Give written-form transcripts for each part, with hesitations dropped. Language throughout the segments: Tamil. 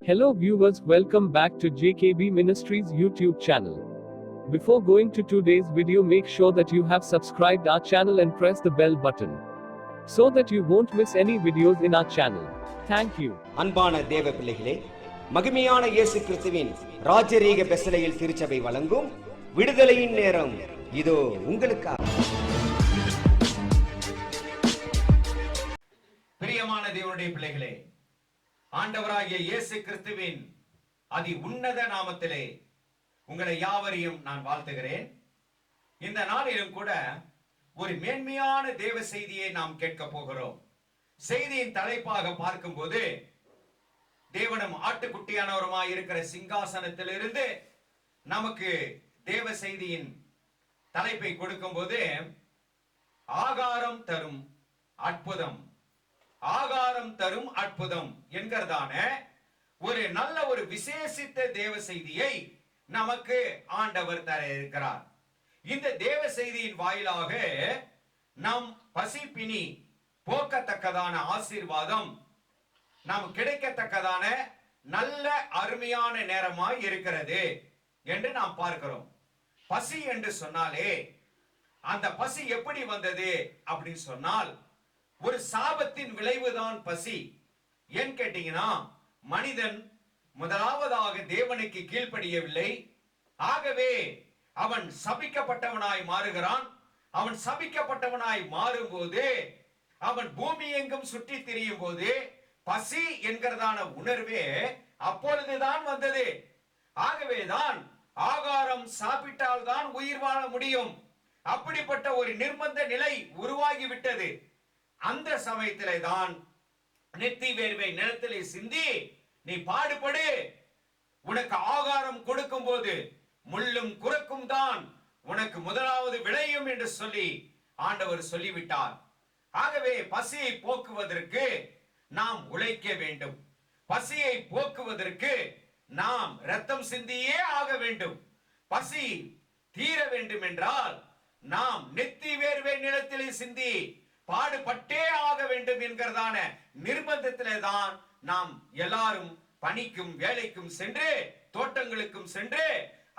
Hello viewers, welcome back to JKB Ministries YouTube channel. Before going to today's video, make sure that you have subscribed our channel and press the bell button so that you won't miss any videos in our channel. Thank you. அன்பான தேவ பிள்ளைகளே, மகிமையான இயேசு கிறிஸ்துவின் ராஜரீக பெசலையில் திருச்சபை வழங்கும் விடுதலையின் நேரம் இதோ உங்களுக்காக. பிரியமான தேவனுடைய பிள்ளைகளே, ஆண்டவராகிய இயேசு கிறிஸ்துவின் அதி உன்னத நாமத்திலே உங்களை யாவரையும் நான் வாழ்த்துகிறேன். இந்த நாளிலும் கூட ஒரு மேன்மையான தேவ செய்தியை நாம் கேட்க போகிறோம். செய்தியின் தலைப்பாக பார்க்கும்போது, தேவனும் ஆட்டுக்குட்டியானவருமாய் இருக்கிற சிங்காசனத்திலிருந்து நமக்கு தேவ செய்தியின் தலைப்பை கொடுக்கும் போது, ஆகாரம் தரும் அற்புதம், ஆகாரம் தரும் அற்புதம் என்கிறதான ஒரு நல்ல ஒரு விசேஷித்த தேவ செய்தியை நமக்கு ஆண்டவர் தர இருக்கிறார். இந்த தேவ செய்தியின் வாயிலாக நம் பசிப்பினி போக்கத்தக்கதான ஆசீர்வாதம் நாம் கிடைக்கத்தக்கதான நல்ல அருமையான நேரமாய் இருக்கிறது என்று நாம் பார்க்கிறோம். பசி என்று சொன்னாலே அந்த பசி எப்படி வந்தது அப்படின்னு சொன்னால், ஒரு சாபத்தின் விளைவுதான் பசி. ஏன் கேட்டீங்கன்னா, மனிதன் முதலாவதாக தேவனுக்கு கீழ்ப்படியவில்லை. ஆகவே அவன் சபிக்கப்பட்டவனாய் மாறுகிறான். அவன் சபிக்கப்பட்டவனாய் மாறும்போது, அவன் பூமி எங்கும் சுற்றி திரியும் போது பசி என்கிறதான உணர்வே அப்பொழுதுதான் வந்தது. ஆகவேதான் ஆகாரம் சாப்பிட்டால் தான் உயிர் வாழ முடியும், அப்படிப்பட்ட ஒரு நிர்பந்த நிலை உருவாகிவிட்டது. அந்த சமயத்திலே தான் நெத்தி வேர்வை நிலத்திலே சிந்தி நீ பாடுபடு, உனக்கு ஆகாரம் கொடுக்கும் போது முள்ளும் குறுக்கும் தான் உனக்கு முதலாவது விளையும் என்று சொல்லி ஆண்டவர் சொல்லிவிட்டார். ஆகவே பசியை போக்குவதற்கு நாம் உழைக்க வேண்டும். பசியை போக்குவதற்கு நாம் ரத்தம் சிந்தியே ஆக வேண்டும். பசி தீர வேண்டும் என்றால் நாம் நெத்தி வேர்வை நிலத்திலே சிந்தி பாடுபட்டே ஆக வேண்டும் என்கிறதான நிர்பந்தத்திலே தான் நாம் எல்லாரும் பணிக்கும் வேலைக்கும் சென்று, தோட்டங்களுக்கும் சென்று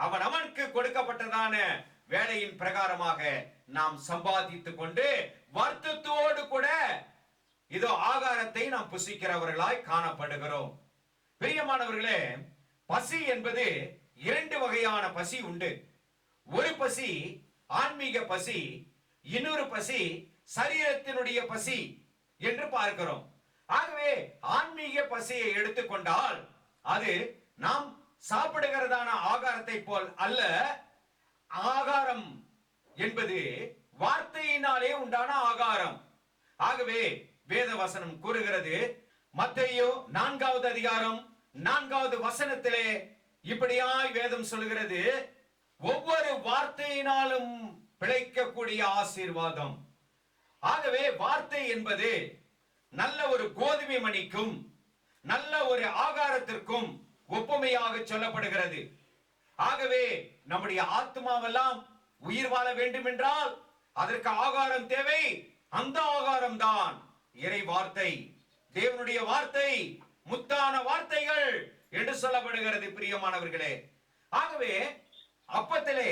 அவனுக்கு கொடுக்கப்பட்டதான வேலையின் பிரகாரமாக நாம் சம்பாதித்துக் கொண்டு வருத்தத்தோடு கூட இதோ ஆகாரத்தை நாம் புசிக்கிறவர்களாய் காணப்படுகிறோம். பிரியமானவர்களே, பசி என்பது இரண்டு வகையான பசி உண்டு. ஒரு பசி ஆன்மீக பசி, இன்னொரு பசி சரீரத்தினுடைய பசி என்று பார்க்கிறோம். ஆகவே ஆன்மீக பசியை எடுத்துக்கொண்டால் அது நாம் சாப்பிடுகிறதான ஆகாரத்தை போல் அல்ல. ஆகாரம் என்பது வார்த்தையினாலே உண்டான ஆகாரம். ஆகவே வேத வசனம் கூறுகிறது, மத்தேயு 4வது அதிகாரம் 4வது வசனத்திலே இப்படியாய் வேதம் சொல்கிறது, ஒவ்வொரு வார்த்தையினாலும் பிழைக்கக்கூடிய ஆசீர்வாதம். ஆகவே வார்த்தை என்பது நல்ல ஒரு கோதுமை மணிக்கும் நல்ல ஒரு ஆகாரத்திற்கும் ஒப்புமையாக சொல்லப்படுகிறது. ஆகவே நம்முடைய ஆத்மாவெல்லாம் உயிர் வாழ வேண்டும் என்றால் அதற்கு ஆகாரம் தேவை. அந்த ஆகாரம் தான் இறை வார்த்தை, தேவனுடைய வார்த்தை, முத்தான வார்த்தைகள் என்று சொல்லப்படுகிறது. பிரியமானவர்களே, ஆகவே அப்பத்திலே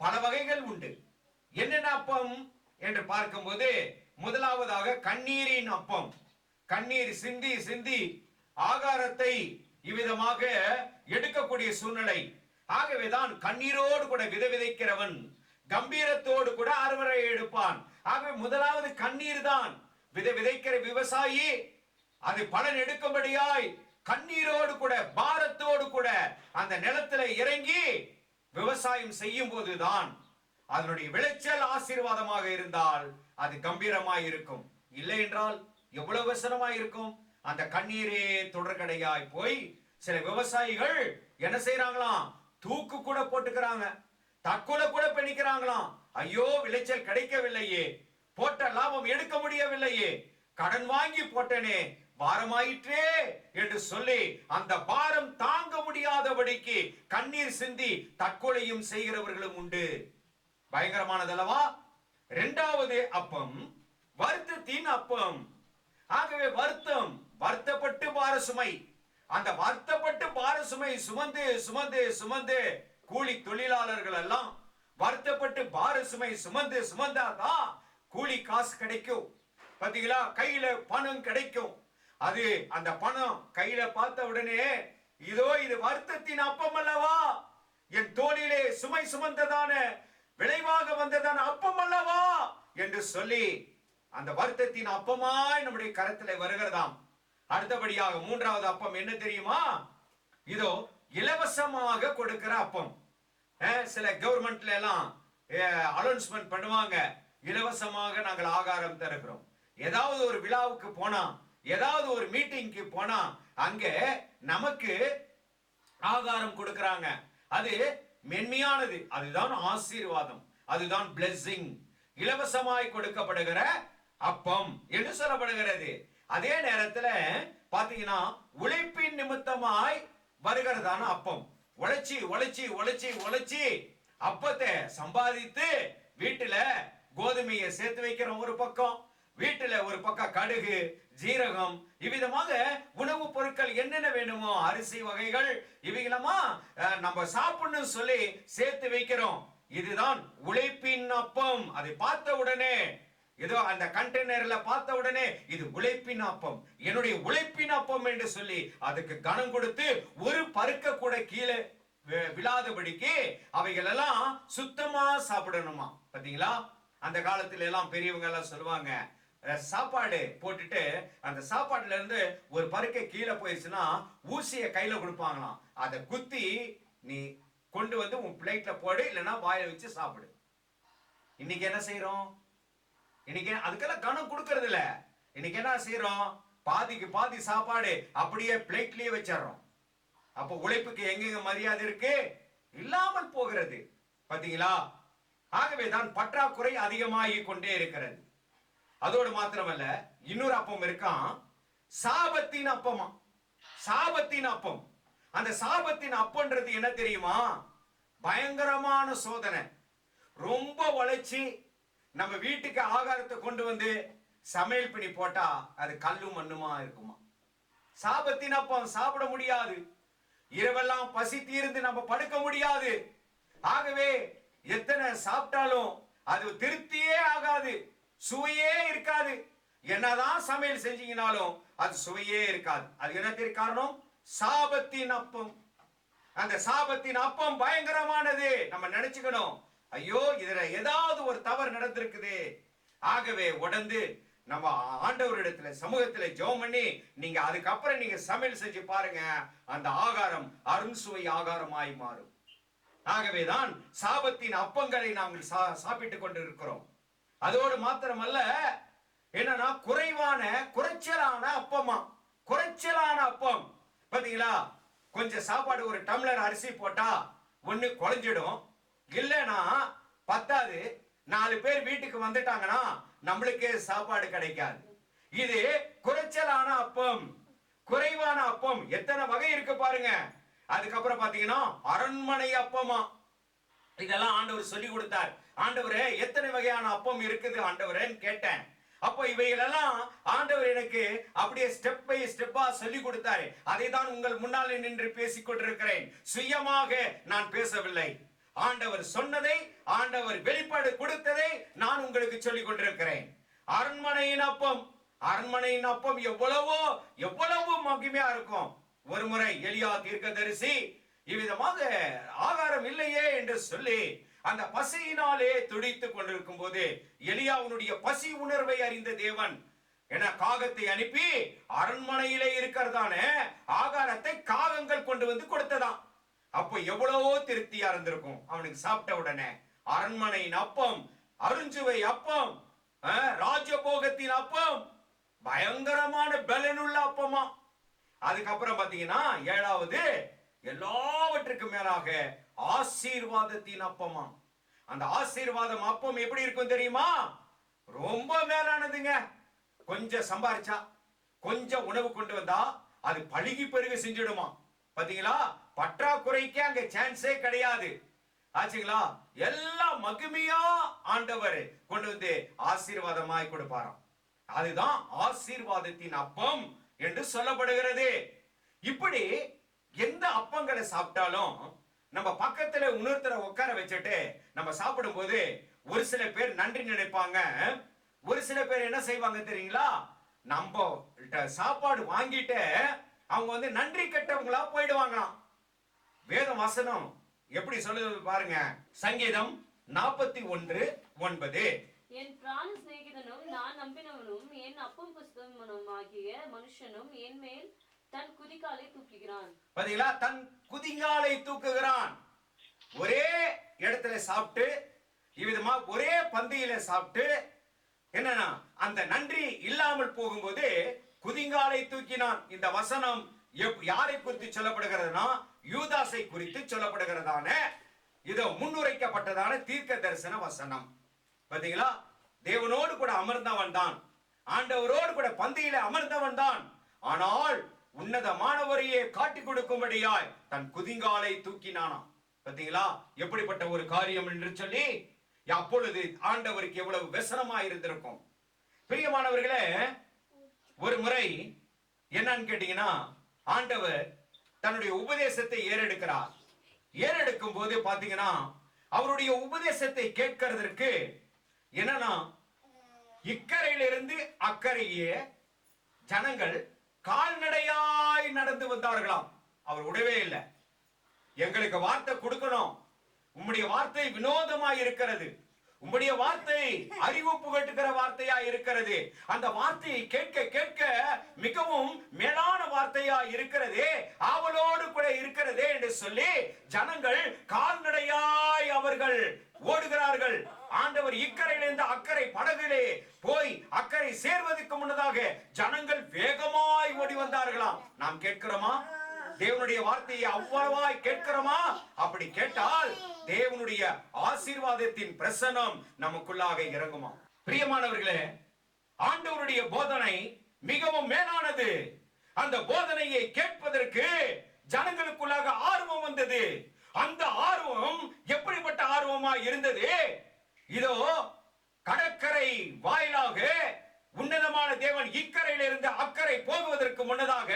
பல வகைகள் உண்டு. என்னென்ன அப்பம் என்று பார்க்கும்போது, முதலாவதாக கண்ணீரின் அப்பம். கண்ணீர் சிந்தி சிந்தி ஆகாரத்தை இவ்விதமாக எடுக்கக்கூடிய சூழ்நிலை. ஆகவேதான் கண்ணீரோடு கூட விதைக்கிறவன் கம்பீரத்தோடு கூட அறுவடை எடுப்பான். ஆகவே முதலாவது கண்ணீர் தான். விதைக்கிற விவசாயி அது பலன் எடுக்கும்படியாய் கண்ணீரோடு கூட பாரத்தோடு கூட அந்த நிலத்தில இறங்கி விவசாயம் செய்யும் போதுதான் அதனுடைய விளைச்சல் ஆசீர்வாதமாக இருந்தால் அது கம்பீரமாய் இருக்கும். இல்லை என்றால் எவ்வளவு வசனமாய் இருக்கும். அந்த கண்ணீரே தொடர்கடையாய் போய் சில விவசாயிகள் என்ன செய்யறாங்களாம், தூக்கு கூட போட்டுக்கிறாங்க, தற்கொலை கூட பண்ணிக்கிறாங்களாம். ஐயோ, விளைச்சல் கிடைக்கவில்லையே, போட்ட லாபம் எடுக்க முடியவில்லையே, கடன் வாங்கி போட்டனே, பாரமாயிற்றே என்று சொல்லி அந்த பாரம் தாங்க முடியாதபடிக்கு கண்ணீர் சிந்தி தற்கொலையும் செய்கிறவர்களும் உண்டு. பயங்கரமானதல்லவா? இரண்டாவது அப்பம் வருத்தத்தின் அப்பம். ஆகவே வருத்தம், வருத்தப்பட்டு பார சுமை, அந்த வருத்தப்பட்டு பார சுமை சுமந்து சுமந்து சுமந்து கூலி தொழிலாளர்கள் எல்லாம் வருத்தப்பட்டு பார சுமை சுமந்து சுமந்தாதான் கூலி காசு கிடைக்கும். பாத்தீங்களா, கையில பணம் கிடைக்கும். அது அந்த பணம் கையில பார்த்த உடனே இதோ இது வருத்தத்தின் அப்பம் அல்லவா, என் தோளிலே சுமை சுமந்ததான விளைவாக வந்ததான அப்பம் அல்லவா என்று சொல்லி அந்த வருத்தத்தின் அப்பமாய் நம்முடைய கரத்திலே வருகிறதாம். அடுத்தபடியாக மூன்றாவது அப்பம் என்ன தெரியுமா? இதோ இலவசமாக கொடுக்கிற அப்பம். சில கவர்மெண்ட்ல எல்லாம் அனௌன்ஸ்மெண்ட் பண்ணுவாங்க, இலவசமாக நாங்கள் ஆகாரம் தருகிறோம். ஏதாவது ஒரு விழாவுக்கு போனா, ஏதாவது ஒரு மீட்டிங்க்கு போனா அங்க நமக்கு ஆகாரம் கொடுக்கறாங்க. அது மென்மையானது, அதுதான் ஆசீர்வாதம், அதுதான் பிளெஸிங். இலவசமாய் கொடுக்கப்படுகிற அப்பம் என்று சொல்லப்படுகிறது. அதே நேரத்துல பாத்தீங்கன்னா உழைப்பின் நிமித்தமாய் வருகிறதான அப்பம். உழைச்சி உழைச்சி உழைச்சி உழைச்சி அப்பத்தை சம்பாதித்து வீட்டுல கோதுமையை சேர்த்து வைக்கிறோம் ஒரு பக்கம், வீட்டுல ஒரு பக்கம் கடுகு ஜீரகம் இவ்விதமாக உணவுப் பொருட்கள் என்னென்ன வேணுமோ அரிசி வகைகள் இவைகளமா நம்ம சாப்பிடணும் சொல்லி சேர்த்து வைக்கிறோம். இதுதான் உழைப்பின் அப்பம். அதை பார்த்த உடனே ஏதோ அந்த கண்டெய்னர்ல பார்த்த உடனே இது உழைப்பின் அப்பம், என்னுடைய உழைப்பின் அப்பம் என்று சொல்லி அதுக்கு கனம் கொடுத்து ஒரு பருக்க கூட கீழே விழாதபடிக்கு அவைகள் எல்லாம் சுத்தமா சாப்பிடணுமா. பாத்தீங்களா, அந்த காலத்துல எல்லாம் பெரியவங்க எல்லாம் சொல்லுவாங்க, சாப்பாடு போட்டுட்டு அந்த சாப்பாட்டுல இருந்து ஒரு பருக்கை கீழே போயிடுச்சுன்னா ஊசியை கையில கொடுப்பாங்களாம். அதை குத்தி நீ கொண்டு வந்து உன் பிளேட்ல போடு, இல்லைன்னா வாயில வச்சு சாப்பிடு. இன்னைக்கு என்ன செய்யறோம்? இன்னைக்கு அதுக்கெல்லாம் கணக்கு கொடுக்கறது இல்ல. இன்னைக்கு என்ன செய்யறோம்? பாதிக்கு பாதி சாப்பாடு அப்படியே பிளேட்லயே வச்சிடறோம். அப்போ உழைப்புக்கு எங்கெங்க மரியாதை இருக்கு? இல்லாமல் போகிறது. பாத்தீங்களா, ஆகவேதான் பற்றாக்குறை அதிகமாகி கொண்டே இருக்கிறது. அதோடு மாத்திரமல்ல, இன்னொரு அப்பம் இருக்கான், சாபத்தின் அப்பமா. சாபத்தின் அப்பம். அந்த சாபத்தின் அப்பன்றது என்ன தெரியுமா? பயங்கரமான சோதனை. ரொம்ப உழைச்சி நம்ம வீட்டுக்கு ஆகாரத்தை கொண்டு வந்து சமையல் பண்ணி போட்டா அது கல்லும் மண்ணுமா இருக்குமா. சாபத்தின் அப்பம் சாப்பிட முடியாது. இரவெல்லாம் பசி தீர்ந்து நம்ம படுக்க முடியாது. ஆகவே எத்தனை சாப்பிட்டாலும் அது திருப்தியே ஆகாது, சுவையே இருக்காது. என்னதான் சமையல் செஞ்சீங்கனாலும் அது சுவையே இருக்காது. அது என்ன காரணம்? சாபத்தின் அப்பம். அந்த சாபத்தின் அப்பம் பயங்கரமானது. நம்ம நினைச்சுக்கணும், ஐயோ இதுல ஏதாவது ஒரு தவறு நடந்திருக்குது. ஆகவே உடந்து நம்ம ஆண்டவரிடத்துல சமூகத்துல ஜெபம் பண்ணி நீங்க அதுக்கப்புறம் நீங்க சமையல் செஞ்சு பாருங்க, அந்த ஆகாரம் அருண்சுவை ஆகாரமாய் மாறும். ஆகவேதான் சாபத்தின் அப்பங்களை நாங்கள் சாப்பிட்டு கொண்டிருக்கிறோம். அதோடு மாத்திரமல்ல, என்னன்னா குறைச்சலான அப்பமா. குறைச்சலான அப்பம். பாத்தீங்களா, கொஞ்சம் சாப்பாடு ஒரு டம்ளர் அரிசி போட்டா ஒண்ணு குறைஞ்சிடும், இல்லைன்னா பத்தாது. 4 பேர் வீட்டுக்கு வந்துட்டாங்கன்னா நம்மளுக்கே சாப்பாடு கிடைக்காது. இது குறைச்சலான அப்பம், குறைவான அப்பம். எத்தனை வகை இருக்கு பாருங்க. அதுக்கப்புறம் பாத்தீங்கன்னா அரண்மனை அப்பமா. இதெல்லாம் ஆண்டவர் சொல்லி கொடுத்தார். ஆண்டவரே எத்தனை வகையான அப்பம் இருக்குது ஆண்டவரேன்னு கேட்டேன். அப்போ இவைகளெல்லாம் ஆண்டவர் எனக்கு அப்படியே ஸ்டெப் பை ஸ்டெப்பா சொல்லி கொடுத்தாரு. அதை தான் உங்கள் முன்னாலே நின்று பேசிக் கொண்டிருக்கிறேன். சுயமாக நான் பேசவில்லை. ஆண்டவர் சொன்னதை, ஆண்டவர் வெளிப்பாடு கொடுத்ததை நான் உங்களுக்கு சொல்லிக் கொண்டிருக்கிறேன். அரண்மனையின் அப்பம். அரண்மனையின் அப்பம் எவ்வளவோ எவ்வளவு மகிமையா இருக்கும். ஒரு முறை எலியா தீர்க்கதரிசி இவ்விதமாக ஆகாரம் இல்லையே என்று சொல்லி அந்த பசியினாலே துடித்துக் கொண்டிருக்கும் போது எலியாவுடைய பசி உணர்வை அறிந்த தேவன் என காகத்தை அனுப்பி அரண்மனையிலே இருக்கிறதான ஆகாரத்தை காகங்கள் கொண்டு வந்து கொடுத்ததாம். அப்போ எவ்வளவோ திருப்தியா இருந்திருக்கும் அவனுக்கு சாப்பிட்ட உடனே. அரண்மனையின் அப்பம், அருஞ்சுவை அப்பம், ராஜபோகத்தின் அப்பம், பயங்கரமான பலனுள்ள அப்பமா. அதுக்கப்புறம் பாத்தீங்கன்னா 7வது எல்லாவற்றுக்கும் மேலாக ஆசீர்வாதத்தின் அப்பமா. அந்த ஆசீர்வாதம் அப்பம் எப்படி இருக்கும் தெரியுமா? ரொம்ப மேலானதுங்க. கொஞ்சம் சம்பாரிச்சா, கொஞ்சம் உணவு கொண்டு வந்தா அது பழுகி பெருக செஞ்சிடுமா. பாத்தீங்களா, பற்றாக்குறைக்கு அங்க சான்ஸே கிடையாது. ஆச்சுங்களா, எல்லாம் மகிமையா ஆண்டவர் கொண்டு வந்து ஆசீர்வாதமாய் கொடுப்பாராம். அதுதான் ஆசீர்வாதத்தின் அப்பம் என்று சொல்லப்படுகிறது. இப்படி எந்த அப்பங்களை சாப்பிட்டாலும் நம்ம பக்கத்துல இன்னொருத்தரை உட்கார வச்சுட்டு நம்ம சாப்பிடும் போது ஒரு சில பேர் நன்றி நினைப்பாங்க, ஒரு சில பேர் என்ன செய்வாங்க தெரியுங்களா, நம்ம சாப்பாடு வாங்கிட்டு அவங்க வந்து நன்றி கெட்டவங்களா போயிடுவாங்களாம். வேத வசனம் எப்படி சொல்லுது பாருங்க. சங்கீதம் 41:9. என் பிராண சிநேகிதனும் நான் நம்பினவனும் என் அப்பம் புஸ்தகனும் ஆகிய மனுஷனும் என் மேல் தன் குதிகாலை தூக்குகிறான். பாத்தீங்களா, தன் குதிகாலை தூக்குகிறான். ஒரே இடத்துல சாப்பிட்டு இவ்விதமா ஒரே பந்தியில சாப்பிட்டு என்னன்னா அந்த நன்றி இல்லாமல் போகும்போது குதிங்காலை தூக்கினான். இந்த வசனம் யாரை குறித்து சொல்லப்படுகிறதுனா யூதாசை குறித்து சொல்லப்படுகிறதான இது முன்னுரைக்கப்பட்டதான தீர்க்க தரிசன வசனம். பாத்தீங்களா, தேவனோடு கூட அமர்ந்தவன் தான், ஆண்டவரோடு கூட பந்தியில அமர்ந்தவன் தான். ஆனால் உன்னதமானவரையே காட்டி கொடுக்கும்படியாய் தன் குதிங்காலை தூக்கினானாம். பாத்தீங்களா, எப்படிப்பட்ட ஒரு காரியம் என்று சொல்லி அப்பொழுது ஆண்டவருக்கு எவ்வளவு व्यसனமா இருந்திருக்கும். பிரியமானவர்களே, ஒரு முறை என்னன்னு கேட்டீங்கன்னா, ஆண்டவர் தன்னுடைய உபதேசத்தை ஏறெடுக்கிறார். ஏறெடுக்கும் போது பாத்தீங்கன்னா அவருடைய உபதேசத்தை கேட்கிறதற்கு என்னன்னா இக்கரையிலிருந்து அக்கறையே ஜனங்கள் கால்நடையாய் நடந்து வந்தார்களாம். அவர் விடவே இல்லை. எங்களுக்கு வார்த்தை கொடுக்கணும், உம்முடைய வார்த்தை வினோதமாய் இருக்கிறது, உம்முடைய வார்த்தை அறிவு புகட்டுகிற வார்த்தையா இருக்கிறது, அந்த வார்த்தையை கேட்க கேட்க மிகவும் மேலான வார்த்தையா இருக்கிறதே, ஆவலோடு கூட இருக்கிறதே என்று சொல்லி ஜனங்கள் கால்நடையாய் அவர்கள் ஓடுகிறார்கள். ஆண்டவர் இக்கரையிலிருந்து அக்கறை படகிலே போய் அக்கறை சேர்வதற்கு முன்னதாக ஜனங்கள் வேகமாய் ஓடி வந்தார்களாம். நாம் கேட்கிறோமா? தேவனுடைய வார்த்தையை அவ்வளவாய் கேட்கிறோமா? அப்படி கேட்டால் தேவனுடைய ஆசீர்வாதத்தின் பிரசன்னம் நமக்குள்ளாக இறங்குமா? பிரியமானவர்களே, ஆண்டவருடைய போதனை மிகவும் மேலானது. அந்த போதனையை கேட்பதற்கு ஜனங்களுக்குள்ளாக ஆர்வம் வந்தது. அந்த ஆர்வம் எப்படிப்பட்ட ஆர்வமா இருந்தது? இதோ கடற்கரை வாயிலாக உன்னதமான தேவன் இக்கரையிலிருந்து அக்கறை போகுவதற்கு முன்னதாக,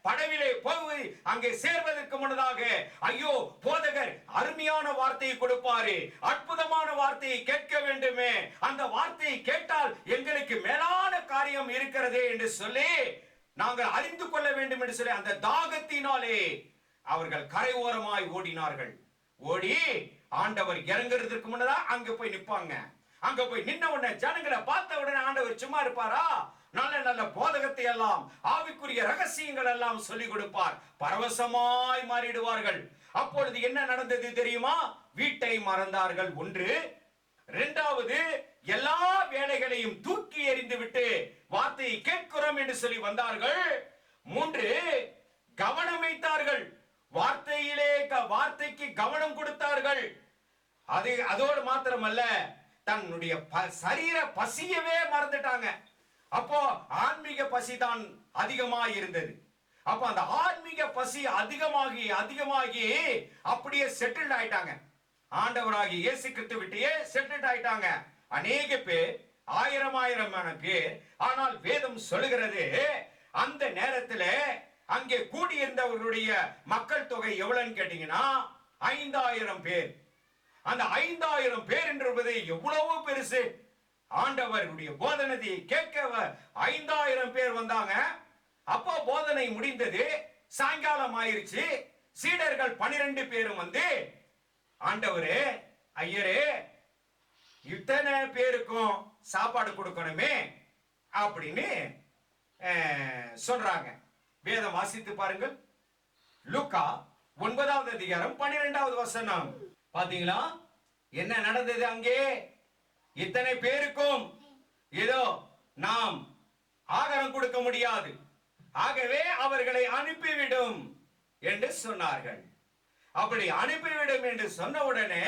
படவிலே போய் அங்கே சேர்வதற்கு முன்னதாக, ஐயோ போதகர் அருமையான வார்த்தையை கொடுப்பாரு, அற்புதமான வார்த்தையை கேட்க வேண்டுமே, அந்த வார்த்தையை கேட்டால் எங்களுக்கு மேலான காரியம் இருக்கிறதே என்று சொல்லி நாங்கள் அறிந்து கொள்ள வேண்டும் என்று சொல்லி அந்த தாகத்தினாலே அவர்கள் கரையோரமாய் ஓடினார்கள். ஓடி ஆண்டவர் இறங்குறதுக்கு முன்னதா அங்க போய் நிப்பாங்க. அங்க போய் நின்ன உடனே ஜனங்களை பார்த்த உடனே ஆண்டவர் சும்மா இருப்பாரா? நல்ல நல்ல போதகத்தை எல்லாம், ஆவிக்குரிய ரகசியங்கள் எல்லாம் சொல்லிக் கொடுப்பார். பரவசமாய் மாறிடுவார்கள். அப்பொழுது என்ன நடந்தது தெரியுமா? வீட்டை மறந்தார்கள். ஒன்று. இரண்டாவது, எல்லா வேலைகளையும் தூக்கி எறிந்து விட்டு வார்த்தையை கேட்கிறோம் என்று சொல்லி வந்தார்கள். மூன்று, கவனம் வைத்தார்கள். வார்த்தைக்கு கவனம் கொடுத்தார்கள். அதோடு மாத்திரமல்ல, தன்னுடைய சரீர பசியவே மறந்துட்டாங்க. அப்போ ஆன்மீக பசி தான் அதிகமாக இருந்தது. அப்ப அந்த ஆன்மீக பசி அதிகமாகி அப்படியே செட்டில் ஆயிட்டாங்க. ஆண்டவராகி இயேசு கிறிஸ்து விட்டே செட்டில் ஆயிட்டாங்க. அநேக பேர், ஆயிரமான பேர். ஆனால் வேதம் சொல்லுகிறது, அந்த நேரத்தில் அங்கே கூடியிருந்தவர்களுடைய மக்கள் தொகை எவ்வளவுன்னு கேட்டீங்கன்னா 5000 பேர். அந்த 5000 பேர் என்பது எவ்வளவு பெருசு! ஆண்டவருடைய போதனையை கேட்க 5000 பேர் வந்தாங்க. அப்போ போதனை முடிந்தது, சாயங்காலம் ஆயிருச்சு. சீடர்கள் 12 பேரும் வந்து, ஆண்டவரே, ஐயரே, இத்தனை பேருக்கும் சாப்பாடு கொடுக்கணுமே அப்படின்னு சொல்றாங்க. வேதம் வாசித்து பாருங்கள். லூக்கா 9வது அதிகாரம் 12வது வசனம். பாத்தீங்களா என்ன நடந்தது அங்கே? இத்தனை பேருக்கும் ஏதோ நாம் ஆகாரம் கொடுக்க முடியாது, ஆகவே அவர்களை அனுப்பிவிடும் என்று சொன்னார்கள். அப்படி அனுப்பிவிடும் என்று சொன்ன உடனே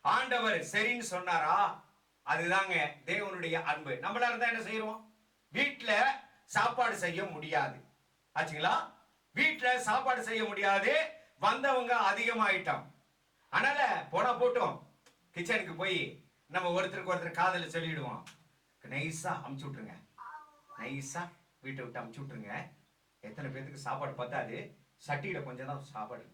ஆண்டவர் சரின்னு சொன்னாரா? அதுதாங்க தேவனுடைய அன்பு. நம்மளா இருந்தா என்ன செய்யறோம்? வீட்டுல சாப்பாடு செய்ய முடியாது ஆச்சுங்களா? வீட்டுல சாப்பாடு செய்ய முடியாது, வந்தவங்க அதிகமாயிட்டோம். அதனால போனா போட்டோம், கிச்சனுக்கு போய் நம்ம ஒருத்தருக்கு ஒருத்தர் காதல சொல்லிடுவோம், நைஸா அமுச்சு விட்டுருங்க, நைஸா வீட்டை விட்டு அமுச்சு விட்டுருங்க, எத்தனை பேருக்கு சாப்பாடு பத்தாது, சட்டியில கொஞ்சம் தான் சாப்பாடு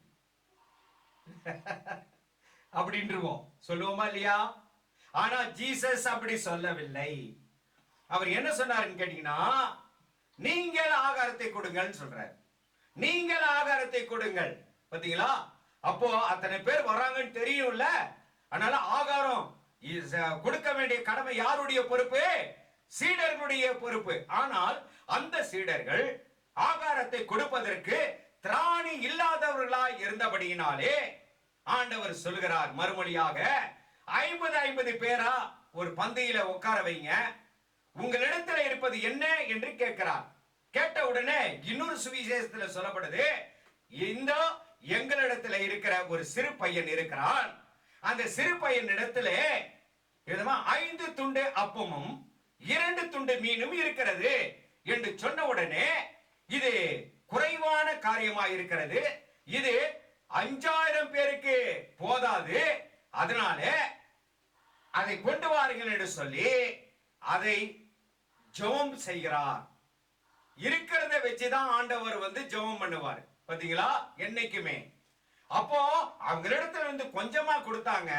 அப்படின்றோம், சொல்லுவோமா இல்லையா? ஆனா ஜீசஸ் அப்படி சொல்லவில்லை. அவர் என்ன சொன்னாருன்னு கேட்டீங்கன்னா, நீங்கள் ஆகாரத்தை கொடுங்கள்னு சொல்றாரு. நீங்கள் ஆகாரத்தை கொடுங்கள். பாத்தீங்களா? அப்போ அத்தனை பேர் வராங்கன்னு தெரியும்ல, அதனால ஆகாரம் கொடுக்க வேண்டிய கடமை யாருடைய பொறுப்பு? சீடர்களுடைய பொறுப்பு. ஆனால் அந்த சீடர்கள் ஆகாரத்தை கொடுப்பதற்கு திராணி இல்லாதவர்களாய் இருந்தபடியினாலே ஆண்டவர் சொல்கிறார் மறுமொழியாக, 50 பேரா ஒரு பந்தியில உட்கார வைங்க, உங்களிடத்துல இருப்பது என்ன என்று கேட்கிறார். கேட்ட உடனே இன்னொரு சுவிசேஷத்துல சொல்லப்படுது, இந்த எங்களிடத்துல இருக்கிற ஒரு சிறு பையன் இருக்கிறான், அந்த சிறு பையன் இடத்துல 5 துண்டு அப்பமும் 2 துண்டு மீனும் இருக்கிறது என்று சொன்ன உடனே, இது குறைவான காரியமாக இருக்கிறது, இது 5000 பேருக்கு போதாது, அதனால அதை கொண்டு வாருங்கள் என்று சொல்லி அதை ஜெபம் செய்கிறார். இருக்கிறத வச்சுதான் ஆண்டவர் ஜெபம் பண்ணுவார். பாத்தீங்களா? என்னைக்குமே. அப்போ அவங்களிடத்துல கொஞ்சமா கொடுத்தாங்க,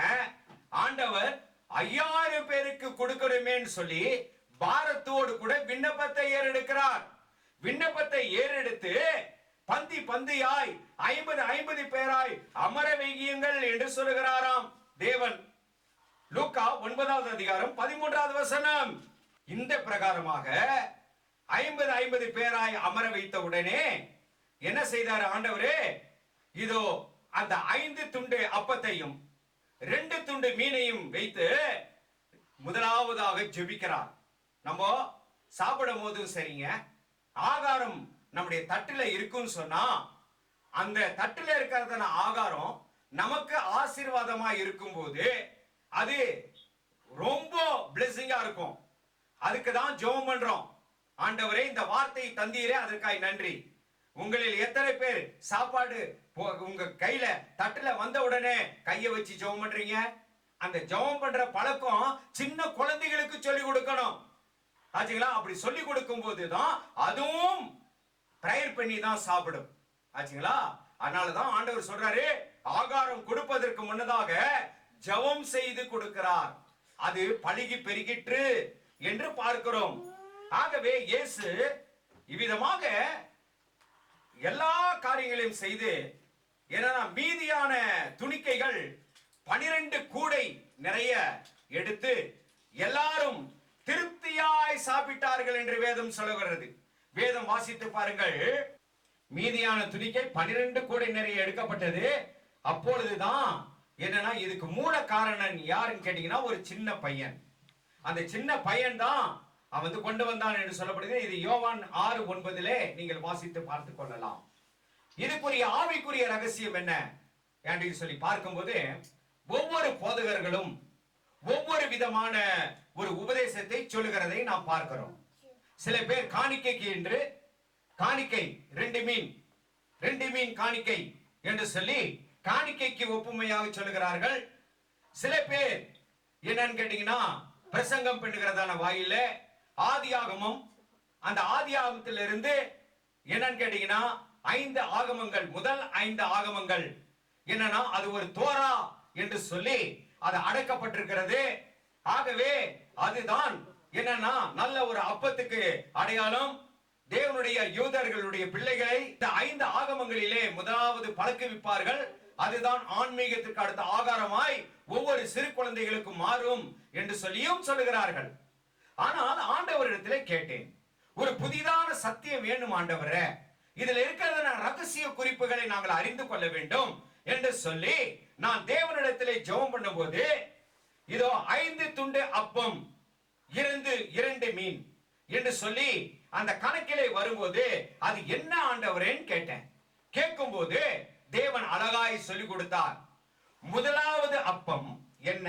ஆண்டவர் 5000 பேருக்கு கொடுக்கணுமேன்னு சொல்லி பாரத்தோடு கூட விண்ணப்பத்தை ஏறெடுக்கிறார். விண்ணப்பத்தை ஏறெடுத்து பந்தி பந்தியாய் 50 பேராய் அமர வையுங்கள் என்று சொல்லுகிறாராம் தேவன். லூக்கா 9வது அதிகாரம் 13வது வசனம். இந்த பிரகாரமாக 50 பேராய் அமர வைத்த உடனே என்ன செய்தார் ஆண்டவரே? இதோ அந்த 5 துண்டு அப்பத்தையும் 2 துண்டு மீனையும் வைத்து முதலாவதாக ஜெபிக்கிறார். நம்ம சாப்பிடும் போதும் சரிங்க, ஆகாரம் நம்முடைய தட்டுல இருக்குன்னு சொன்னா, அந்த தட்டுல இருக்கிறதான ஆகாரம் நமக்கு ஆசீர்வாதமா இருக்கும்போது அது ரொம்ப பிளெஸிங்கா இருக்கும். அதுக்கு தான் ஜெபம் பண்றோம். ஆண்டவரே, இந்த வார்த்தையை தந்தீரே, அதற்காக நன்றி. உங்களில் எத்தனை பேர் சாப்பாடு உங்க கையில தட்டுல வந்த உடனே கையை வச்சு ஜெபம் பண்றீங்க? அந்த ஜெபம் பண்ற பழக்கம் சின்ன குழந்தைகளுக்கு சொல்லி கொடுக்கணும். ஆச்சுங்களா? அப்படி சொல்லி கொடுக்கும் போதுதான் அதுவும் பிரேயர் பண்ணி தான் சாப்பிடும். ஆச்சுங்களா? அதனாலதான் ஆண்டவர் சொல்றாரு, ஆகாரம் கொடுப்பதற்கு முன்னதாக ஜெபம் செய்து கொடுக்கிறார். அது பழுகி பெருகிற்று என்று பார்க்கிறோம். ஆகவே இயேசு இவ்விதமாக எல்லா காரியங்களையும் செய்து, ஏன்னா மீதியான துணிக்கைகள் 12 கூடை நிறைய எடுத்து எல்லாரும் திருப்தியாய் சாப்பிட்டார்கள் என்று வேதம் சொல்லுகிறது. வேதம் வாசித்து பாருங்கள். மீதியான துணிக்கை 12 கூடை நிறைய எடுக்கப்பட்டது. அப்பொழுதுதான் என்னன்னா, இதுக்கு மூல காரணம் யாருன்னு கேட்டீங்கன்னா, ஒரு சின்ன பையன். அந்த சின்ன பையன் தான் அவன் கொண்டு வந்தான் என்று சொல்லப்படுது. இது யோவான் 6:9 நீங்கள் வாசித்து பார்த்துக் கொள்ளலாம். இதுக்குரிய ஆவிக்குரிய ரகசியம் என்ன என்று சொல்லி பார்க்கும்போது, ஒவ்வொரு போதகர்களும் ஒவ்வொரு விதமான ஒரு உபதேசத்தை சொல்லுகிறதை நாம் பார்க்கிறோம். சில பேர் காணிக்கைக்கு என்று காணிக்கை 2 மீன் காணிக்கை என்று சொல்லி காணிக்கைக்கு ஒப்புமையாக சொல்லுகிறார்கள். சில பேர் என்னன்னு கேட்டீங்கன்னா, பிரசங்கம் பண்ணுகிறதான வாயில ஆதியாகமம், அந்த ஆதியாகமத்திலிருந்து என்னன்னு கேட்டீங்கன்னா 5 ஆகமங்கள், முதல் 5 ஆகமங்கள் என்னன்னா அது ஒரு தோரா என்று சொல்லி அது அடக்கப்பட்டிருக்கிறது. ஆகவே அதுதான் என்னன்னா நல்ல ஒரு அப்பத்துக்கு அடையாளம். தேவனுடைய யூதர்களுடைய பிள்ளைகளை இந்த 5 ஆகமங்களிலே முதலாவது பழக்குவிப்பார்கள். அதுதான் ஆன்மீகத்திற்கு அடுத்த ஆகாரமாய் ஒவ்வொரு சிறு குழந்தைகளுக்கும் மாறும் என்று சொல்லியும் சொல்லுகிறார்கள். ஆனால் ஆண்டவரிடத்திலே கேட்டேன், ஒரு புதிதான சத்தியம் வேண்டும் ஆண்டவரே, இதில் இருக்கிற ரகசிய குறிப்புகளை நாங்கள் அறிந்து கொள்ள வேண்டும் என்று சொல்லி நான் தேவனிடத்திலே ஜெபம் பண்ணும்போது, இதோ 5 துண்டு அப்பம் 2 மீன் என்று சொல்லி அந்த கணக்கிலே வரும்போது அது என்ன ஆண்டவரேன்னு கேட்டேன். கேட்கும்போது தேவன் அழகாய் சொல்லிக் கொடுத்தார். முதலாவது அப்பம் என்ன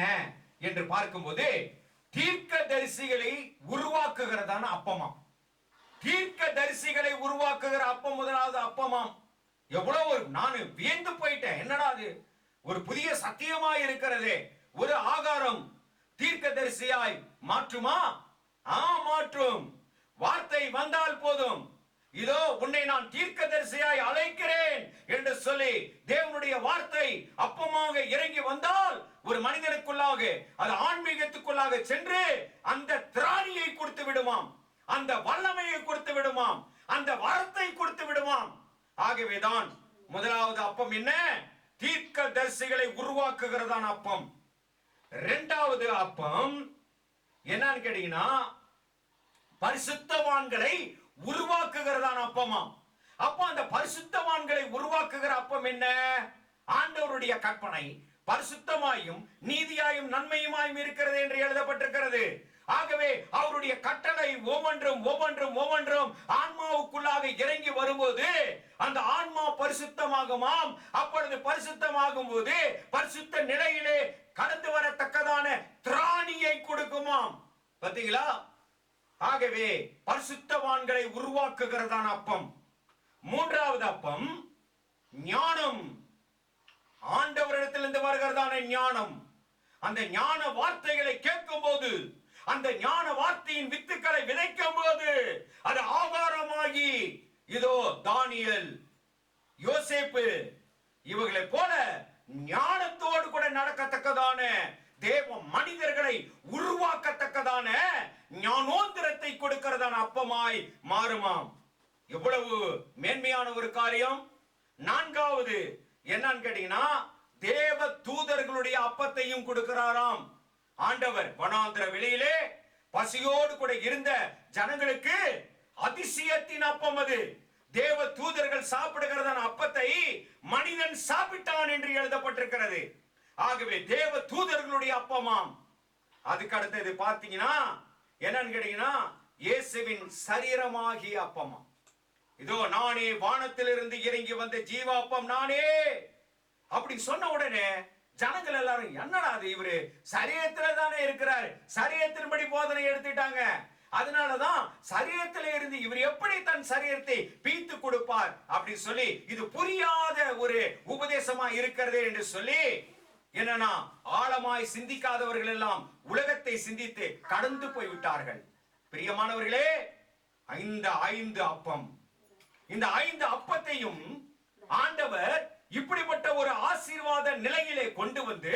என்று பார்க்கும்போது, தீர்க்க தரிசிகளை உருவாக்குகிறதான அப்பமாம். தீர்க்க தரிசிகளை உருவாக்குகிற அப்பம் முதலாவது அப்பமாம். எவ்வளவு நான் வியந்து போயிட்டேன். என்னடா அது ஒரு புதிய சத்தியமா இருக்கிறதே. ஒரு ஆகாரம் தீர்க்க தரிசியாய் மாற்றுமா? மாற்றும். வார்த்தை வந்தால் போதும். இதோ உன்னை நான் தீர்க்கதரிசியாய் அழைக்கிறேன் என்று சொல்லி தேவனுடைய வார்த்தை அப்பமாக இறங்கி வந்தால் ஒரு மனிதனுக்குள்ளாக, அது ஆன்மீகத்துக்குள்ளாக சென்று அந்த திராணியை கொடுத்து விடுமாம், அந்த வல்லமையை கொடுத்து விடுமாம், அந்த வரத்தை கொடுத்து விடுமாம். ஆகவேதான் முதலாவது அப்பம் என்ன? தீர்க்கதரிசிகளை உருவாக்குகிறதான அப்பம். இரண்டாவது அப்பம் என்னன்னு கேட்டீங்கன்னா, பரிசுத்தவான்களை உருவாக்குகிறதான அப்பமா. அப்ப அந்த பரிசுத்தவான்களை உருவாக்குகிற அப்பம் என்ன? ஆண்டவருடைய கற்பனை பரிசுத்தமாயும் நீதியாயும் நன்மையுமாயும் இருக்கிறது என்று எழுதப்பட்டிருக்கிறது. ஆகவே அவருடைய கட்டளை ஒவ்வொன்றும் ஒவ்வொன்றும் ஒவ்வொன்றும் ஆன்மாவுக்குள்ளாக இறங்கி வரும்போது அந்த ஆன்மா பரிசுத்தமாகுமாம். அப்பொழுது பரிசுத்தமாகும் போது பரிசுத்த நிலையிலே கடந்து வரத்தக்கதான திராணியை கொடுக்குமாம். பாத்தீங்களா? ஆகவே பரிசுத்தவான்களை உருவாக்குகிறதான அப்பம். மூன்றாவது அப்பம் ஞானம். ஆண்டவரிடத்திலிருந்து வருகிறதான ஞானம். அந்த ஞான வார்த்தைகளை கேட்கும் போது, அந்த ஞான வார்த்தையின் வித்துக்களை விதைக்கும் போது அது ஆகாரமாகி, இதோ தானியேல், யோசேப்பு இவர்களை போல ஞானத்தோடு கூட நடக்கத்தக்கதான தேவ மனிதர்களை உருவாக்கத்தக்கதான ஞானோந்திரத்தை கொடுக்கிறதான அப்பமாய் மாறுமாம். எவ்வளவு மேன்மையான ஒரு காரியம். நான்காவது என்னன்னு கேட்டீங்கன்னா, தேவ தூதர்களுடைய அப்பத்தையும் கொடுக்கிறாராம் ஆண்டவர். வனாந்திர வெளியிலே பசியோடு கூட இருந்த ஜனங்களுக்கு அதிசயத்தின் அப்பம் அது. தேவ தூதர்கள் சாப்பிடுகிறதான அப்பத்தை மனிதன் சாப்பிட்டான் என்று எழுதப்பட்டிருக்கிறது. ஆகவே தேவ தூதர்களுடைய அப்பமாம். அதுக்கு அடுத்தது பார்த்தீங்கன்னா என்னன்னு கேட்டீங்கன்னா, இயேசுவின் சரீரமாகிய அப்பமாம். இதோ நானே வானத்திலிருந்து இறங்கி வந்த ஜீவாப்பம் நானே அப்படி சொன்ன உடனே ஜனங்கள் எல்லாரும், என்னடா அது, இவரு சரீரத்துல தானே இருக்கிறார், சரீரத்தின்படி போதனை எடுத்துட்டாங்க, அதனாலதான் சரீரத்திலே இருந்து இவர் எப்படி தன் சரீரத்தை பீத்து கொடுப்பார் அப்படி சொல்லி இது புரியாத ஒரு உபதேசமா இருக்கிறது என்று சொல்லி, என்னன்னா ஆழமாய் சிந்திக்காதவர்கள் எல்லாம் உலகத்தை சிந்தித்து கடந்து போய்விட்டார்கள். பிரியமானவர்களே, இந்த 5 அப்பம், இந்த 5 அப்பத்தையும் ஆண்டவர் இப்படிப்பட்ட ஒரு ஆசீர்வாத நிலையிலே கொண்டு வந்து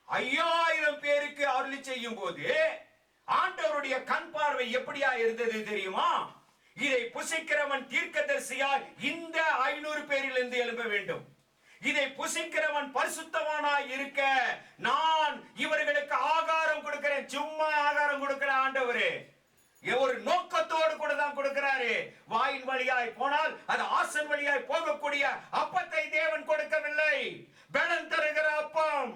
5000 பேருக்கு அருளி செய்யும் போது ஆண்டவருடைய கண் பார்வை எப்படியா இருந்தது தெரியுமா? இதை புசிக்கிறவன் தீர்க்கதரிசியாய் இந்த 500 பேரிலிருந்து எழும்ப வேண்டும். இதை புசிக்கிறவன் பரிசுத்தவானாய் இருக்க நான் இவர்களுக்கு ஆகாரம் கொடுக்கிறேன். சும்மா ஆகாரம் கொடுக்கிற ஆண்டவரே ஒரு நோக்கத்தோடு கூட தான் கொடுக்கிறாரு. வாயின் வழியாய் போனால் அது ஆசன் வழியாய் போகக்கூடிய அப்பத்தை தேவன் கொடுக்கவில்லை. பலன் தருகிற அப்பம்,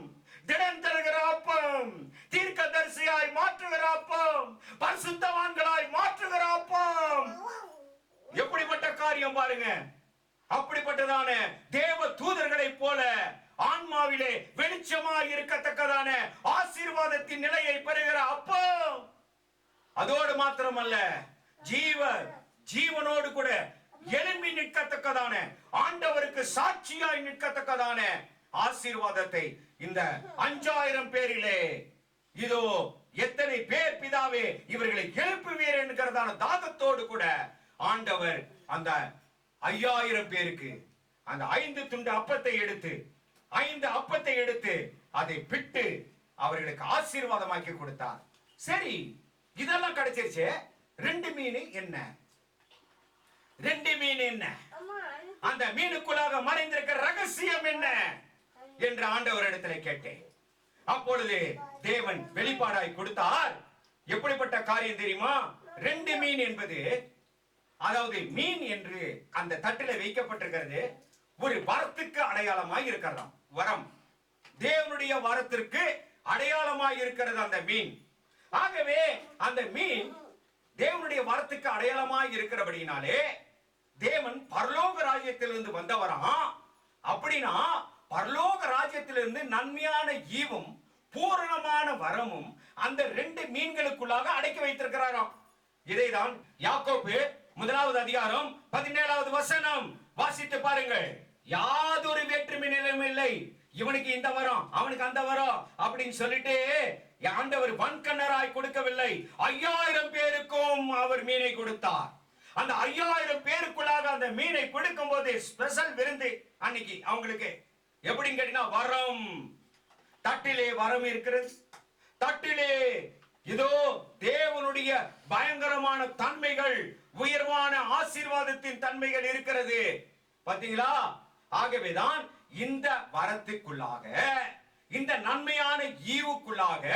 திடன் தருகிற அப்பம், தீர்க்கதரிசியாய் மாற்றுகிற அப்பம், பரிசுத்தவான்களாய் மாற்றுகிற அப்பம். எப்படிப்பட்ட காரியம் பாருங்க. அப்படிப்பட்டதான தேவ தூதர்களை போல ஆன்மாவிலே வெளிச்சமாய் இருக்கத்தக்கதான ஆசீர்வாதத்தின் நிலையை பெறுகிற அப்பம். அதோடு மாத்திரமல்ல, ஜீவனோடு கூட எழும்பி நிற்கத்தக்கதான, ஆண்டவருக்கு சாட்சியாய் நிற்கத்தக்கதான ஆசீர்வாதத்தை இந்த 5000 பேரிலே இதோ எத்தனை பேர் பிதாவே இவர்களை எழுப்புவீர் என்கிறதான தாகத்தோடு கூட ஆண்டவர் அந்த 5000 பேருக்கு அந்த 5 துண்டு அப்பத்தை எடுத்து 5 அப்பத்தை எடுத்து அதை பிட்டு அவர்களுக்கு ஆசீர்வாதமாக்கி கொடுத்தார். சரி, இதெல்லாம் கிடைச்சிருச்சு. 2 மீன் என்ன? 2 மீன் என்ன? அந்த மீனுக்குள்ளாக மறைந்திருக்கிற ரகசியம் என்ன என்று ஆண்டவரிடத்தில் கேட்டேன். அப்பொழுது தேவன் வெளிப்பாடாய் கொடுத்தார். எப்படிப்பட்ட காரியம் தெரியுமா? 2 மீன் என்பது, அதாவது மீன் என்று அந்த தட்டில வைக்கப்பட்டிருக்கிறது ஒரு வரத்துக்கு அடையாளமாய் இருக்கிறதாம். வரம், தேவனுடைய வரத்திற்கு அடையாளமாய் இருக்கிறது அந்த மீன். ஆகவே அந்த மீன் தேவனுடைய வரத்துக்கு அடையாளமாய் இருக்கிறபடினாலே தேவன் பரலோக ராஜ்யத்திலிருந்து வந்தவராம். அப்படின்னா பரலோக ராஜ்யத்திலிருந்து நன்மையான ஈவும் பூரணமான வரமும் அந்த 2 மீன்களுக்குள்ளாக அடக்கி வைத்திருக்கிறாராம். இதைதான் யாக்கோபு 1வது அதிகாரம் 17வது வசனம் வாசித்து பாருங்கள். யாதொரு வேற்றுமை நிலையும் இல்லை, இவனுக்கு இந்த வரம் அவனுக்கு அந்த வரம் அப்படின்னு சொல்லிட்டு ஆண்டவர் வன்கண்ணராய் கொடுக்கவில்லை. 5000 பேருக்கும் அவர் மீனை கொடுத்தார். அந்த 5000 பேருக்குள்ளாக அந்த மீனை கொடுக்கும் போது ஸ்பெஷல் விருந்து அன்னைக்கு அவங்களுக்கு. எப்படின்னு கேட்டீங்கன்னா, வரம், தட்டிலே வரம் இருக்கிறது. தட்டிலே இதோ தேவனுடைய பயங்கரமான தன்மைகள், உயர்வான ஆசீர்வாதத்தின் தன்மைகள் இருக்கிறது. பாத்தீங்களா? ஆகவேதான் இந்த வரத்துக்குள்ளாக, இந்த நன்மையான ஈவுக்குள்ளாக,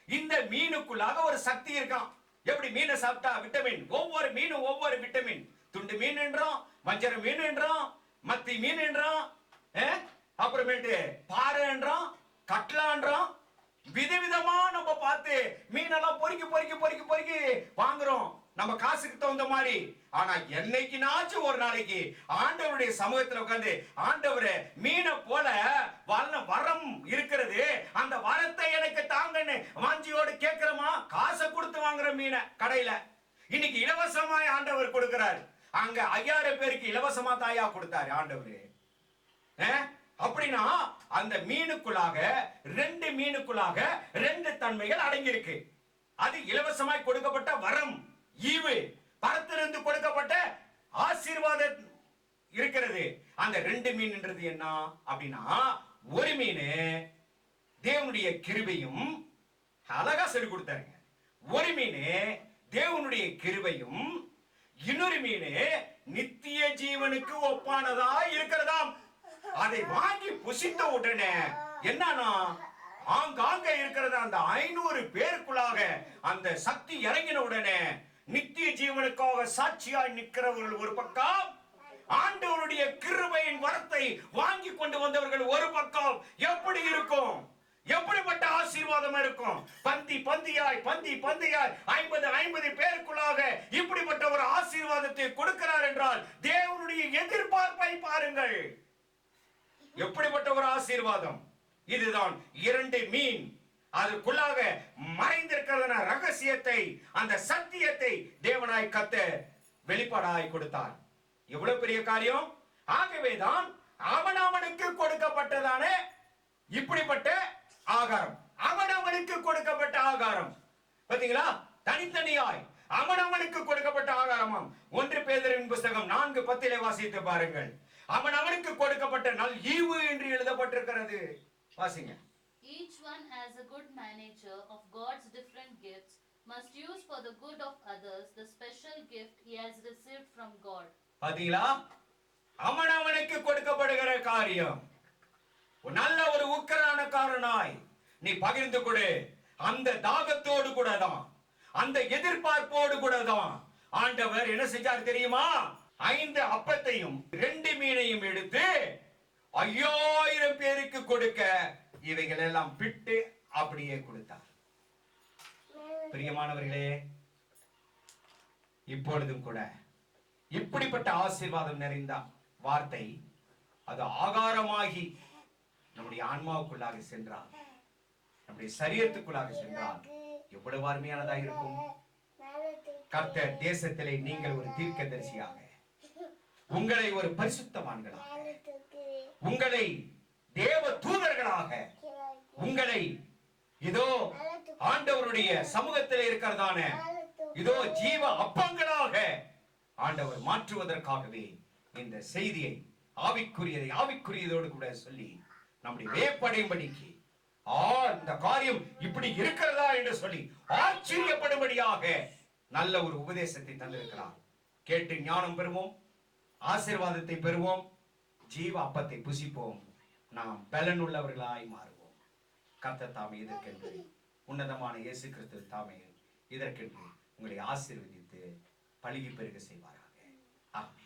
இந்த மீனுக்குள்ளாக ஒரு சக்தி இருக்கான். எப்படி மீனை சாப்பிட்டா விட்டமின், ஒவ்வொரு மீனும் ஒவ்வொரு விட்டமின். துண்டு மீன் என்றோம், வஞ்சர மீன் என்றோம், மத்தி மீன் என்றோம், அப்புறமேட்டு பாறை என்றோம், கட்லா என்றோம். விதவிதமா நம்ம பார்த்து மீனெல்லாம் பொறுக்கி பொறுக்கி பொறுக்கி பொறுக்கி வாங்குறோம் நம்ம காசுக்கு தகுந்த மாதிரி. ஆனா என்னைக்குனாச்சும் ஒரு நாளைக்கு ஆண்டவருடைய சமூகத்துல உட்கார்ந்து, ஆண்டவரே மீனை போல வரம் இருக்கிறது, அந்த வரத்தை எனக்கு தாங்கன்னு வாஞ்சியோடு கேட்கிறோமா? காசை கொடுத்து வாங்குற மீனை கடையில இன்னைக்கு இலவசமாய் ஆண்டவர் கொடுக்கிறார். அங்க 5000 பேருக்கு இலவசமா தாயா கொடுத்தாரு ஆண்டவரு. அப்படின்னா அந்த மீனுக்குள்ளாக, 2 மீனுக்குள்ளாக 2 தன்மைகள் அடங்கி இருக்கு. அது இலவசமாய் கொடுக்கப்பட்ட வரம், ஈவு, பரத்திலிருந்து கொடுக்கப்பட்ட ஆசீர்வாதம் இருக்கிறது. அந்த 2 மீன்ன்றது என்ன அப்படின்னா, ஒரு மீன் தேவனுடைய கிருபையும், அழகா சொல்லி கொடுத்தாருங்க. ஒரு மீன் தேவனுடைய கிருபையும், இன்னொரு மீன் நித்திய ஜீவனுக்கு ஒப்பானதா இருக்கிறதாம். அதை வாங்கி புசித்த உடனே என்னன்னா, ஆங்காங்க இருக்கிறது அந்த 500 பேருக்குள்ளாக அந்த சக்தி இறங்கின உடனே நித்திய ஜீவனுக்காக சாட்சியாய் நிற்கிறவர்கள் ஒரு பக்கம், ஆண்டவருடைய கிருபையின் வரத்தை வாங்கி கொண்டு வந்தவர்கள் ஒரு பக்கம். எப்படி இருக்கும்? எப்படிப்பட்ட ஆசீர்வாதம் இருக்கும்? பந்தி பந்தியாய் 50 பேருக்குள்ளாக இப்படிப்பட்ட ஒரு ஆசீர்வாதத்தை கொடுக்கிறார் என்றால் தேவனுடைய எதிர்பார்ப்பை பாருங்கள். எப்படிப்பட்ட ஒரு ஆசீர்வாதம்! இதுதான் 2 மீன். அதுக்குள்ளாக மறைந்திருக்கிற ரகசியத்தை, அந்த சத்தியத்தை தேவனாய் கர்த்தர் வெளிப்பாடாய் கொடுத்தார். எவ்வளவு பெரிய காரியம்! ஆகவேதான் அவனவனுக்கு கொடுக்கப்பட்டதான இப்படிப்பட்ட ஆகாரம், அவனவனுக்கு கொடுக்கப்பட்ட ஆகாரம். பாத்தீங்களா? தனித்தனியாய் அவனவனுக்கு கொடுக்கப்பட்ட ஆகாரமாம். 1 பேதுருவின் புத்தகம் 4:10 வாசித்து பாருங்கள். அவனவனுக்கு கொடுக்கப்பட்ட நல் ஈவு என்று எழுதப்பட்டிருக்கிறது. வாசிங்க. Each one as a good manager of God's different gifts must use for the good of others the special gift he has received from God. பாத்தீங்களா? அவனவனுக்கு கொடுக்கப்படுகிற காரியம். நல்ல ஒரு உக்கிரானக்காரனாய் நீ பகிர்ந்து கொடு. அந்த தாகத்தோடு கூட தான், அந்த எதிர்பார்ப்போடு கூட தான் ஆண்டவர் என்ன செஞ்சார் தெரியுமா? 5 அப்பத்தையும் 2 மீனையும் எடுத்து 5000 பேருக்கு கொடுக்க இவைகள் எல்லாம் பிட்டு அப்படியே கொடுத்தார். பிரியமானவர்களே, இப்பொழுதும் கூட இப்படிப்பட்ட ஆசீர்வாதம் நிறைந்த வார்த்தை அது ஆகாரமாகி நம்முடைய ஆன்மாவுக்குள்ளாக சென்றால், நம்முடைய சரீரத்துக்குள்ளாக சென்றால் எவ்வளவு அருமையானதாக இருக்கும். கர்த்தர் தேசத்திலே நீங்கள் ஒரு தீர்க்கதரிசியாக, உங்களை ஒரு பரிசுத்தவான்களாக, உங்களை தேவ தூதர்களாக, உங்களை இதோ ஆண்டவருடைய சமூகத்தில் இருக்கிறதான இதோ ஜீவ அப்பங்களாக ஆண்டவர் மாற்றுவதற்காகவே இந்த செய்தியை ஆவிக்குரியதோடு கூட சொல்லி நம்முடைய வேப்படையும்படிக்கு, இந்த காரியம் இப்படி இருக்கிறதா என்று சொல்லி ஆச்சரியப்படும்படியாக நல்ல ஒரு உபதேசத்தை தந்திருக்கிறார். கேட்டு ஞானம் பெறுவோம், ஆசீர்வாதத்தை பெறுவோம், ஜீவ அப்பத்தை புசிப்போம், நாம் பலன் உள்ளவர்களாய் மாறுவோம். கர்த்தர் தாமே இதற்கென்று, உன்னதமான இயேசு கிறிஸ்து தாமே இதற்கென்று உங்களை ஆசீர்வதித்து பழுகி பெருக செய்வாராக. ஆமென்.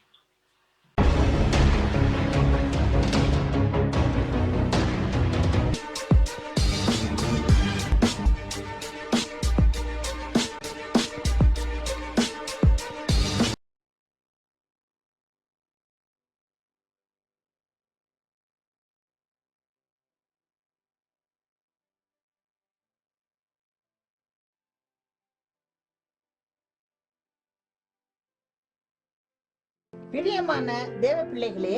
பிரியமான தேவ பிள்ளைகளே,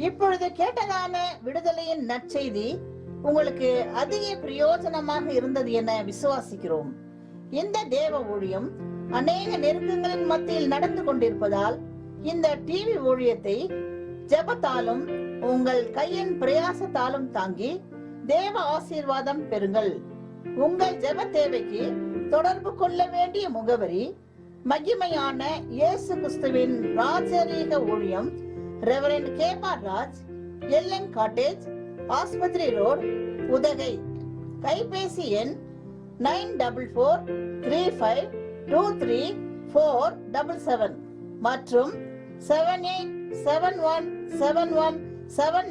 இப்பொழுது கேட்டதான விடுதலையின் நற்செய்தி உங்களுக்கு அதிக பிரயோஜனமாக இருந்தது என விசுவாசிக்கிறோம். இந்த தேவ ஊழியம் அநேக நெருக்கங்களின் மத்தியில் நடந்து கொண்டிருப்பதால் இந்த டிவி ஊழியத்தை ஜெபத்தாலும் உங்கள் கையின் பிரயாசத்தாலும் தாங்கி தேவ ஆசீர்வாதம் பெறுங்கள். உங்கள் ஜெப தேவைக்கு தொடர்பு கொள்ள வேண்டிய முகவரி மகிமையான இயேசு கிறிஸ்துவின் ராஜரீக ஊழியம், ரெவரண்ட் கேபார் ராஜ், எல்என் காட்டேஜ், ஆஸ்பத்திரி ரோட், உதகை. கைபேசி எண் 9435234477 மற்றும் 78717177